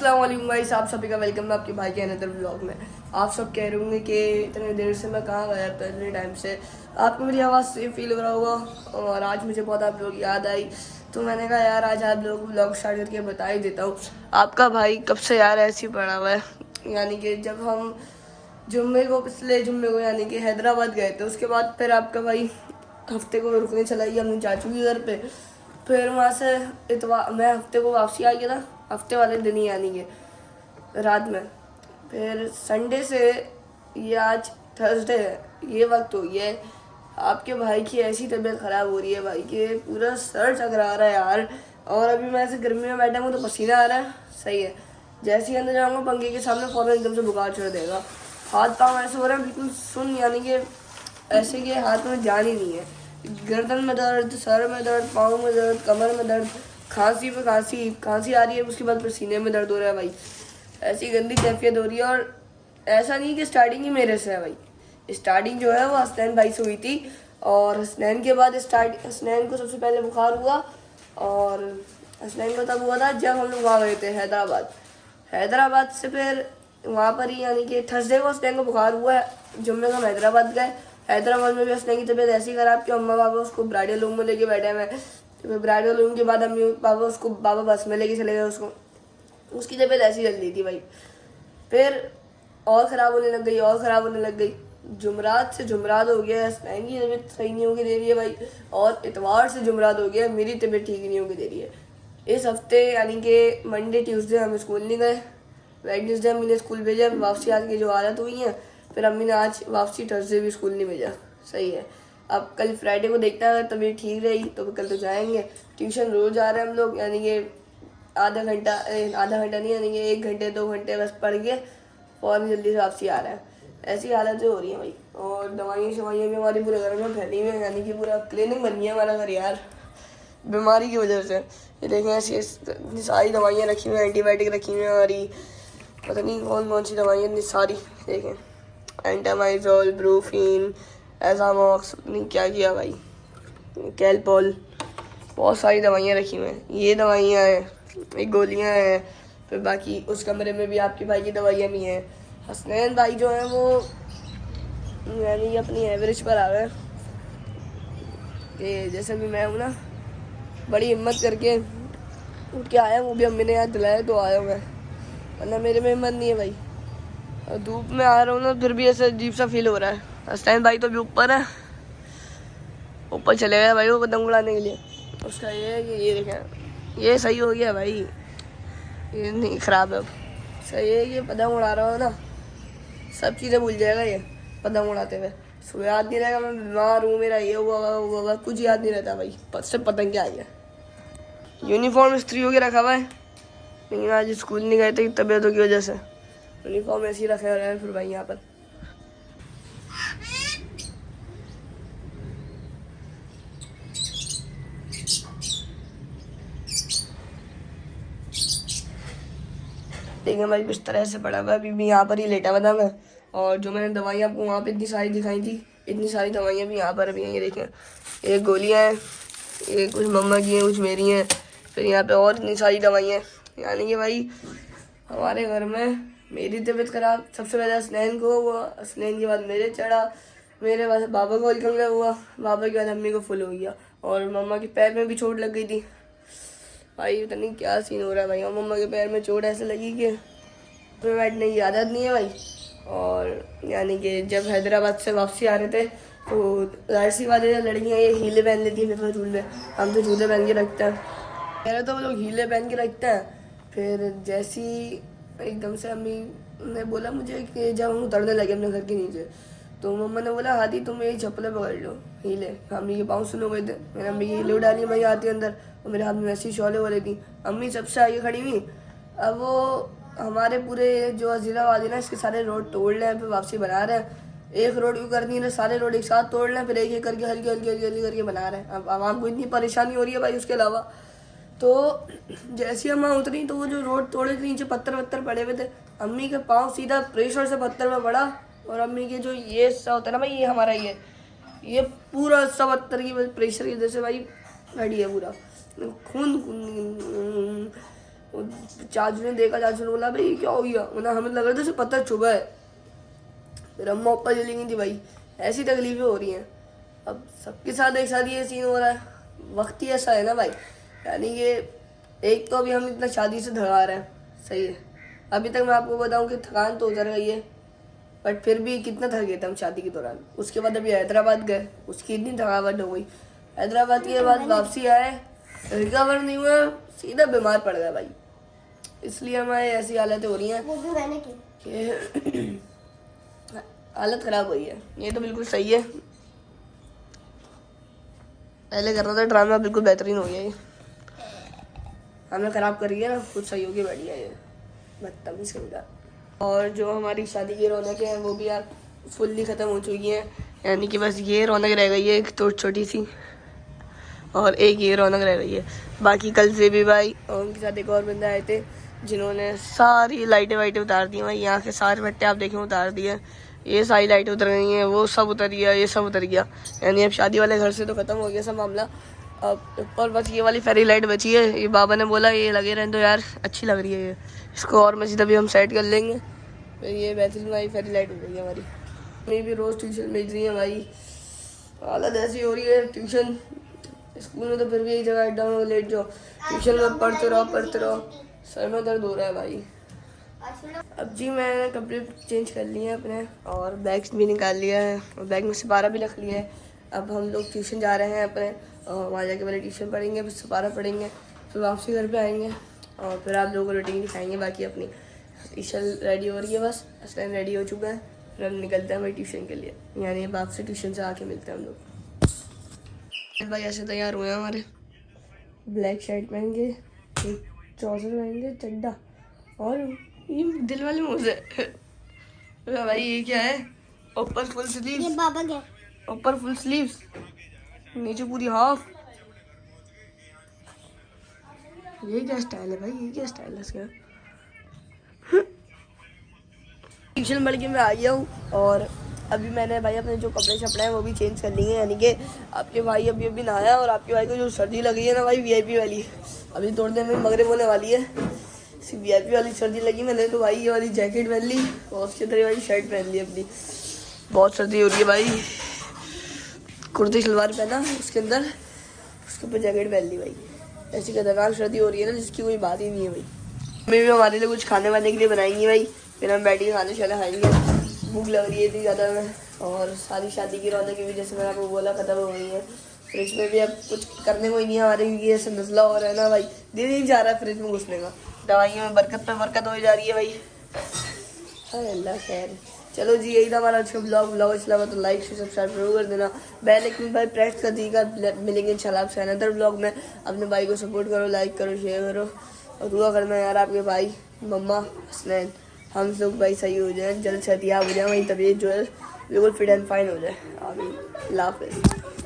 अस्सलाम गाइस, आप सभी का वेलकम है आपके भाई के अनदर व्लॉग में। आप सब कह रहे होंगे कि इतने देर से मैं कहाँ गया था, इतने टाइम से आपको मेरी आवाज़ से फील हो रहा होगा। और आज मुझे बहुत आप लोग याद आई, तो मैंने कहा यार आज आप लोग व्लॉग स्टार्ट करके बता ही देता हूँ। आपका भाई कब से यार ऐसे ही पड़ा हुआ है, यानी कि जब हम पिछले जुम्मे को यानी कि हैदराबाद गए थे, उसके बाद फिर आपका भाई हफ्ते को रुकने चला गया अपनी चाचू के घर पे। फिर वहाँ से इतवार मैं हफ्ते को वापसी आ गया था, हफ्ते वाले दिन ही यानी कि रात में। फिर संडे से ये आज थर्सडे है, ये वक्त हो गया है। आपके भाई की ऐसी तबीयत ख़राब हो रही है भाई के, पूरा सर चकरा रहा है यार। और अभी मैं ऐसे गर्मी में बैठा हूँ तो पसीना आ रहा है। सही है, जैसे ही अंदर जाऊँगा पंखे के सामने फ़ौरन एकदम से बुखार चढ़ देगा। हाथ पाँव ऐसे हो रहा है बिल्कुल सुन, यानी कि ऐसे कि हाथ में जान ही नहीं है। गर्दन में दर्द, सर में दर्द, पाँव में दर्द, कमर में दर्द, खांसी पे खांसी आ रही है, उसके बाद फिर सीने में दर्द हो रहा है भाई। ऐसी गंदी कैफियत हो रही है। और ऐसा नहीं कि स्टार्टिंग ही मेरे से है भाई, स्टार्टिंग जो है वो हसनैन भाई से हुई थी। और हसनैन के बाद हसनैन को सबसे पहले बुखार हुआ, और हसनैन को तब हुआ था जब हम लोग वहाँ गए थे हैदराबाद से। फिर वहाँ पर ही यानी कि थर्सडे को हसनैन को बुखार हुआ है। जुम्मे को हम हैदराबाद गए। हैदराबाद में भी हसनैन की तबीयत ऐसी खराब कि अम्मा पापा उसको ब्राइडल रूम में लेके बैठे हुए। तो फिर ब्राइडल रूम के बाद अम्मी पापा बस में लेके चले गए उसको। उसकी तबीयत ऐसी चल रही थी भाई। फिर और ख़राब होने लग गई। जुमरात से जुमरात हो गया, हसनैन की तबीयत सही नहीं होगी दे रही है भाई। और इतवार से जुमरात हो गया, मेरी तबीयत ठीक नहीं होगी दे रही है। इस हफ्ते यानी कि मंडे ट्यूसडे हम स्कूल नहीं गए, वेडनेसडे अम्मी ने स्कूल भेजा, वापसी आज की जो हालत हुई है। फिर अम्मी ने आज वापसी थर्सडे भी स्कूल नहीं भेजा। सही है, अब कल फ्राइडे को देखता है, तबीयत ठीक रही तो कल तो जाएंगे। ट्यूशन रोज़ आ रहे हैं हम लोग, यानी कि आधा घंटा नहीं, यानी कि 1 घंटे 2 घंटे बस पढ़ के फ़ौरन जल्दी से वापसी आ रहा है। ऐसी हालतें हो रही हैं भाई। और दवाइयाँ भी हमारे पूरे घर में फैली हुई हैं, यानी कि पूरा क्लिनिक बन गया हमारा घर यार, बीमारी की वजह से। ये देखें ऐसी सारी दवाइयाँ रखी हुई हैं, एंटीबायोटिक रखी हुई हैं हमारी, पता नहीं कौन कौन सी दवाइयाँ इतनी सारी। देखें एंटामाइजोल, ब्रूफिन, एजामॉक्स, नहीं क्या किया भाई, कैलपॉल, बहुत सारी दवाइयाँ रखी हुई हैं। ये दवाइयाँ हैं, ये गोलियाँ हैं। फिर बाकी उस कमरे में भी आपके भाई की दवाइयाँ भी हैं। हसनैन भाई जो हैं वो यानी अपनी एवरेज पर आ गए कि जैसे भी मैं हूँ ना, बड़ी हिम्मत करके उठ के आया हूँ। वो भी अम्मी ने याद दिलाया तो आया हूँ मैं, वरना मेरे में हिम्मत नहीं है भाई। और धूप में आ रहा हूँ ना, फिर भी ऐसा अजीब सा फील हो रहा है। हसनैन भाई तो अभी ऊपर है, ऊपर चले गए भाई वो पतंग उड़ाने के लिए। उसका ये है कि ये देखें, ये सही हो गया भाई, ये नहीं ख़राब है अब। सही है, ये पतंग उड़ा रहा हो ना, सब चीज़ें भूल जाएगा ये पतंग उड़ाते हुए। सुबह याद नहीं रहेगा मैं बीमार हूँ, मेरा ये हुआ, कुछ याद नहीं रहता भाई, सिर्फ पतंग क्या आई है। यूनिफॉर्म इस्त्री होके रखा हुआ है, लेकिन आज स्कूल नहीं गए थे तबीयतों की वजह से। यूनिफॉर्म ऐसे ही रखे हुए हैं फिर भाई यहाँ पर। देखिए भाई बिस्तर ऐसे पड़ा हुआ है, अभी भी यहाँ पर ही लेटा हुआ था मैं। और जो मैंने दवाइयाँ आपको वहाँ पे इतनी सारी दिखाई थी, इतनी सारी दवाइयाँ भी यहाँ पर अभी हैं। ये देखें, ये गोलियाँ हैं, ये कुछ मम्मा की हैं, कुछ मेरी हैं। फिर यहाँ पे और इतनी सारी दवाइयाँ, यानी कि भाई हमारे घर में मेरी तबीयत ख़राब सबसे पहले हसनैन को हुआ, हसनैन के बाद मेरे चढ़ा, मेरे बाद बाबा को हल्का हल्का हुआ, बाबा के बाद अम्मी को फुल हो गया। और मम्मा के पैर में भी चोट लग गई थी भाई, पता नहीं क्या सीन हो रहा है भाई। और मम्मा के पैर में चोट ऐसे लगी कि में बैठने की आदत नहीं है भाई। और यानी कि जब हैदराबाद से वापसी आ रहे थे तो जाहिर सी बात है, लड़कियाँ ये हीले पहन लेती हैं पेपर झूल में, हम तो जूते पहन के रखते हैं। पहले तो वो लोग हीले पहन के रखते हैं, फिर जैसी एकदम से अम्मी ने बोला मुझे कि जब हम उतरने लगे अपने घर के नीचे, तो मम्मा ने बोला हाथी तुम यही चप्पलें पकड़ लो, हीले। अम्मी के पाँव सुन हो गए थे, मैंने अम्मी की हीले उड़ा ली, मैं आती अंदर, और मेरे हाथ में वैसी शॉले वाली थी। अम्मी सबसे आगे खड़ी हुई। अब वो हमारे पूरे जो अजीलाबाद है ना, इसके सारे रोड तोड़ रहे हैं, फिर वापसी बना रहे हैं। एक रोड क्यों करनी है, सारे रोड एक साथ तोड़ रहे हैं, फिर एक एक करके हल्की हल्की हल्की हल्की करके बना रहे हैं। अब आवाम को इतनी परेशानी हो रही है भाई उसके अलावा। तो जैसे हम वहाँ उतरी तो वो जो रोड तोड़े थे नीचे पत्थर वत्थर पड़े हुए थे, अम्मी का पाँव सीधा प्रेशर से पत्थर में पड़ा। और अम्मी के जो ये हिस्सा होता है ना भाई, ये हमारा ये पूरा हिस्सा पत्थर की प्रेशर की वजह से भाई फटी है पूरा, खून वो चाचू ने देखा, चाचू ने बोला भाई क्या हो गया, मतलब हमें लग रहा था उसे पत्थर चुभा है। फिर अम्मा ऊपर चली गई थी भाई, ऐसी तकलीफें हो रही हैं। अब सबके साथ एक साथ ये सीन हो रहा है, वक्त ही ऐसा है ना भाई। यानी कि एक तो अभी हम इतना शादी से थका रहे हैं, सही है, अभी तक मैं आपको बताऊं कि थकान तो उतर गई है, बट फिर भी कितना थक गए थे हम शादी के दौरान। उसके बाद अभी हैदराबाद गए, उसकी इतनी थकावट हो गई, हैदराबाद के बाद वापसी आए, रिकवर नहीं हुआ, सीधा बीमार पड़ गया भाई। इसलिए हमारी ऐसी हालतें हो रही हैं वो भी मैंने की। कि हालत खराब हुई है। ये तो बिल्कुल सही है, पहले कर रहा था ड्रामा, बिल्कुल बेहतरीन हो गया ये। हमें खराब कर रही है ना, खुद सही हो गया, बढ़िया ये बदतमीज करेगा। और जो हमारी शादी की रौनक है वो भी यार फुल्ली ख़त्म हो चुकी है। यानी कि बस ये रौनक रह गई है एक तो छोटी सी, और एक ये रौनक रह गई है। बाकी कल से भी भाई और उनके साथ एक और बंदे आए थे जिन्होंने सारी लाइटें वाइटें उतार दी भाई। यहाँ के सारे बट्टे आप देखें उतार दिए, ये सारी लाइटें उतर गई हैं, वो सब उतर गया, ये सब उतर गया। यानी अब शादी वाले घर से तो ख़त्म हो गया सब मामला। अब ऊपर बस ये वाली फेरी लाइट बची है। ये बाबा ने बोला ये लगे रहने तो यार, अच्छी लग रही है ये, इसको और मज़ीद अभी हम सेट कर लेंगे, फिर ये बेहतरीन भाई फेरी लाइट हो जाएगी हमारी। मैं भी रोज़ ट्यूशन भेज रही है भाई, हालत ऐसी हो रही है। ट्यूशन स्कूल में तो फिर भी एक जगह अड्डा में लेट जाओ, ट्यूशन में पढ़ते रहो, सर में दर्द हो रहा है भाई। अब जी मैंने कपड़े चेंज कर लिए हैं अपने, और बैग्स भी निकाल लिया है, और बैग में सिपारा भी रख लिया है। अब हम लोग ट्यूशन जा रहे हैं अपने, और वहाँ जाके पहले ट्यूशन पढ़ेंगे, फिर सिपारा पढ़ेंगे, फिर वापसी घर पे आएंगे, और फिर आप लोगों को रूटीन दिखाएंगे। बाकी अपनी ईशल रेडी हो रही है, बस असलैन रेडी हो चुका है, फिर हम निकलते हैं भाई ट्यूशन के लिए। यानी अब आपसे ट्यूशन से आके मिलते हैं हम लोग। भाई ऐसे तैयार हुए हैं हमारे, ब्लैक शर्ट पहनेंगे, एक ट्राउज़र पहनेंगे, चड्डा, और ये दिल वाले मोजे। भाई ये क्या है, ऊपर फुल स्लीव्स, ये बाबा क्या? ऊपर फुल स्लीव्स, नीचे पूरी हाफ। ये क्या स्टाइल है भाई, ये क्या स्टाइल है इसका। ट्यूशन पढ़ के मैं आ गया हूँ, और अभी मैंने भाई अपने जो कपड़े छपड़े हैं वो भी चेंज कर लिए हैं। यानी कि आपके भाई अभी अभी नहाया, और आपके भाई को जो सर्दी लगी है ना भाई, वीआईपी वाली, अभी थोड़ी देर में मगरिब होने वाली है, वीआईपी वाली सर्दी लगी। मैंने तो भाई ये वाली जैकेट पहन ली, और उसके अंदर वाली शर्ट पहन ली अपनी। बहुत सर्दी हो रही है भाई, कुर्ती शलवार पहना उसके अंदर, उसके ऊपर जैकेट पहन ली भाई। ऐसी खतरनाक सर्दी हो रही है ना जिसकी कोई बात ही नहीं है भाई। मम्मी भी हमारे लिए कुछ खाने वाने के लिए बनाएंगी भाई, फिर हम बैठ के खाने शाने खाएंगे। भूख लग रही है इतनी ज़्यादा में, और सारी शादी की रौनक की वजह से मैंने आपको बोला ख़त्म हो गई है। फ्रिज में भी अब कुछ करने को ही नहीं है हमारे, क्योंकि ऐसे नज़ला हो रहा है ना भाई, दिल नहीं जा रहा है फ्रिज में घुसने का। दवाइयों में बरकत पे बरकत हो जा रही है भाई। अरे अल्लाह खैर, चलो जी यही था हमारा आज का ब्लॉग अच्छा लगा तो लाइक से सब्सक्राइब जरूर कर देना, बेल आइकन पर प्रेस कर दीजिएगा। मिलेंगे इंशाल्लाह आपसे अनदर ब्लॉग में। अपने भाई को सपोर्ट करो, लाइक करो, शेयर करो, और दुआ करना यार आपके भाई, मम्मा, हसनैन, हम लोग भाई सही हो जाए, जल्द सेहतियाब हो जाए, वही तबीयत जो है बिल्कुल फिट एंड फाइन हो जाए। आमीन। अल्लाह हाफ़िज़।